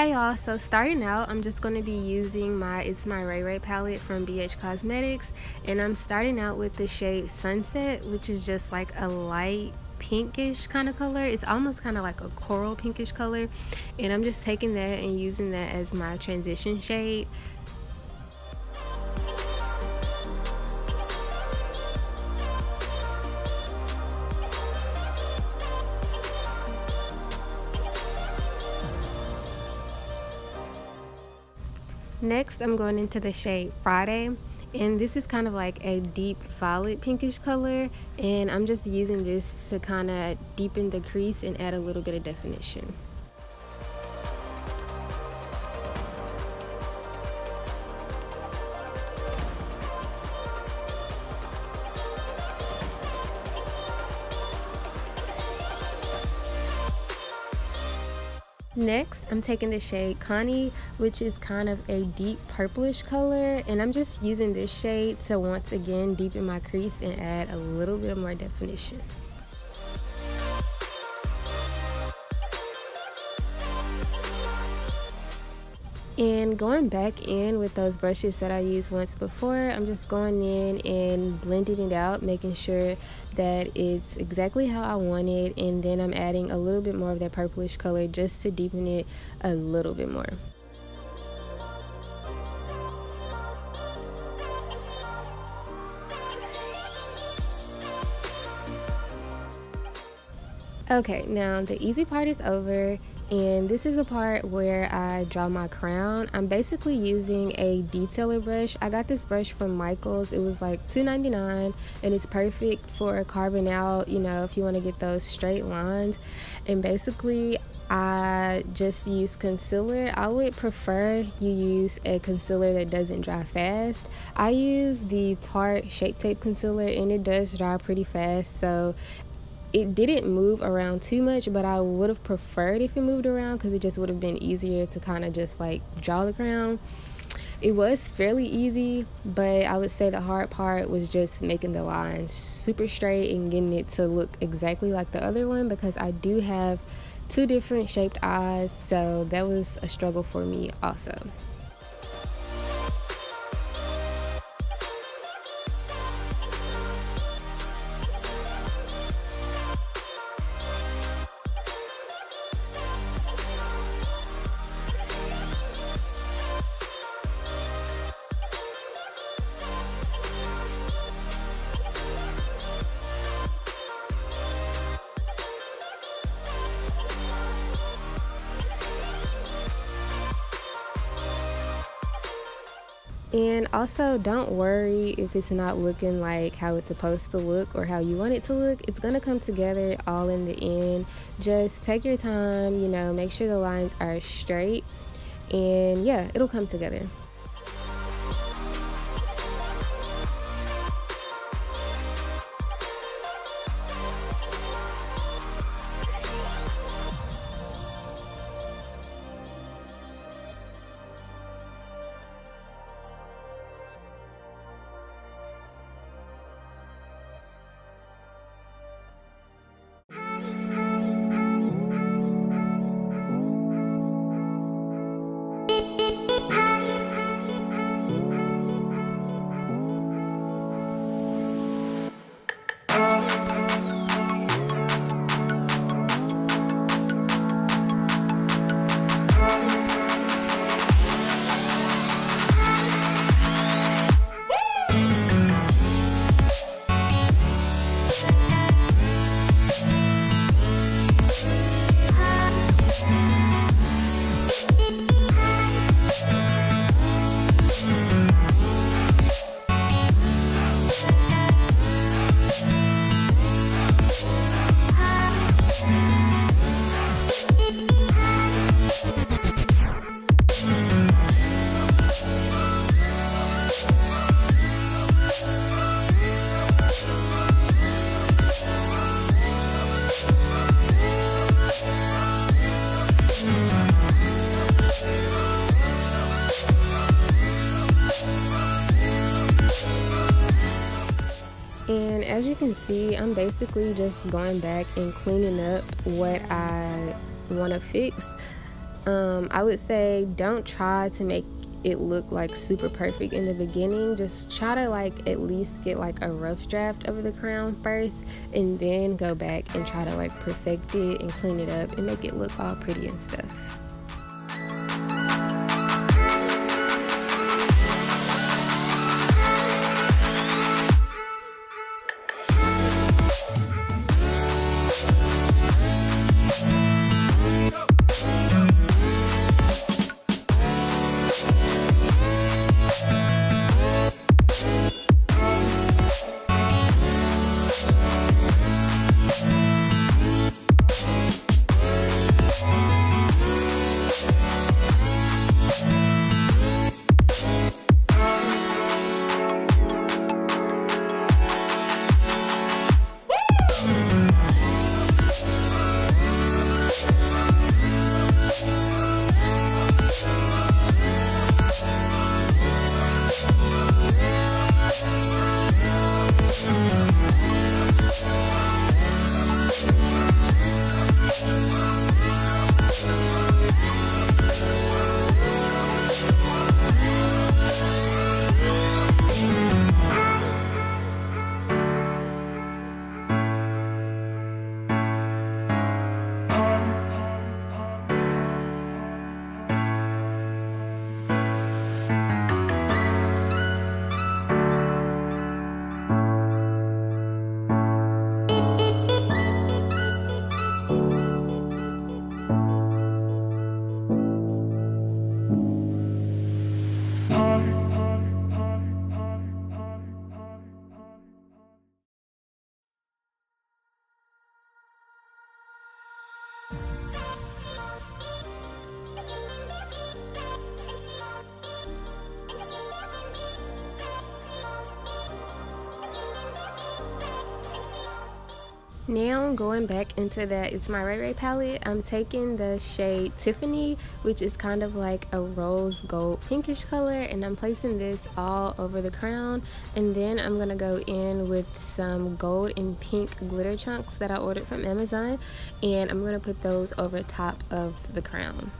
Hey y'all, so starting out, I'm just going to be using my It's My Ray Ray palette from BH Cosmetics, and I'm starting out with the shade Sunset, which is just like a light pinkish kind of color. It's almost kind of like a coral pinkish color, and I'm just taking that and using that as my transition shade. Next, I'm going into the shade Friday, and this is kind of like a deep violet pinkish color, and I'm just using this to kind of deepen the crease and add a little bit of definition. Next, I'm taking the shade Connie, which is kind of a deep purplish color, and I'm just using this shade to once again deepen my crease and add a little bit more definition. And going back in with those brushes that I used once before, I'm just going in and blending it out, making sure that it's exactly how I want it, and then I'm adding a little bit more of that purplish color just to deepen it a little bit more. Okay, now the easy part is over, and this is the part where I draw my crown. I'm basically using a detailer brush. I got this brush from Michael's. It was like $2.99, and it's perfect for carving out, you know, if you want to get those straight lines. And basically, I just use concealer. I would prefer you use a concealer that doesn't dry fast. I use the Tarte Shape Tape concealer, and it does dry pretty fast, so it didn't move around too much, but I would have preferred if it moved around because it just would have been easier to kind of just like draw the crown. It was fairly easy, but I would say the hard part was just making the lines super straight and getting it to look exactly like the other one, because I do have two different shaped eyes, so that was a struggle for me also. And also, don't worry if it's not looking like how it's supposed to look or how you want it to look. It's gonna come together all in the end. Just take your time, you know, make sure the lines are straight, and yeah, it'll come together. And as you can see, I'm basically just going back and cleaning up what I want to fix. I would say don't try to make it look like super perfect in the beginning. Just try to like at least get like a rough draft over the crown first, and then go back and try to like perfect it and clean it up and make it look all pretty and stuff. Now going back into that It's My Ray Ray palette, I'm taking the shade Tiffany, which is kind of like a rose gold pinkish color, and I'm placing this all over the crown. And then I'm going to go in with some gold and pink glitter chunks that I ordered from Amazon, and I'm going to put those over top of the crown.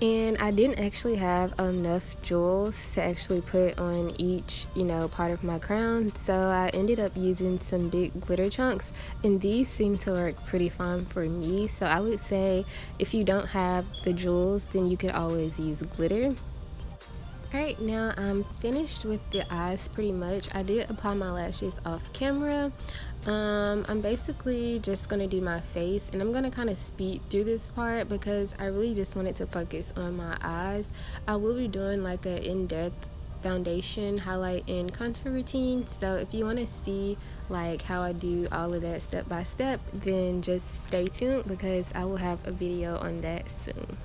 And I didn't actually have enough jewels to actually put on each, part of my crown. So I ended up using some big glitter chunks, and these seem to work pretty fine for me. So I would say if you don't have the jewels, then you could always use glitter. Alright, now I'm finished with the eyes pretty much. I did apply my lashes off camera. I'm basically just going to do my face, and I'm going to kind of speed through this part because I really just wanted to focus on my eyes. I will be doing like an in-depth foundation, highlight, and contour routine. So if you want to see like how I do all of that step by step, then just stay tuned because I will have a video on that soon.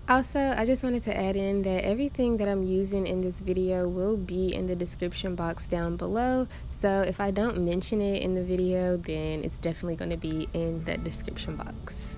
Also, I just wanted to add in that everything that I'm using in this video will be in the description box down below. So if I don't mention it in the video, then it's definitely going to be in that description box.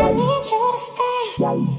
I need you to stay.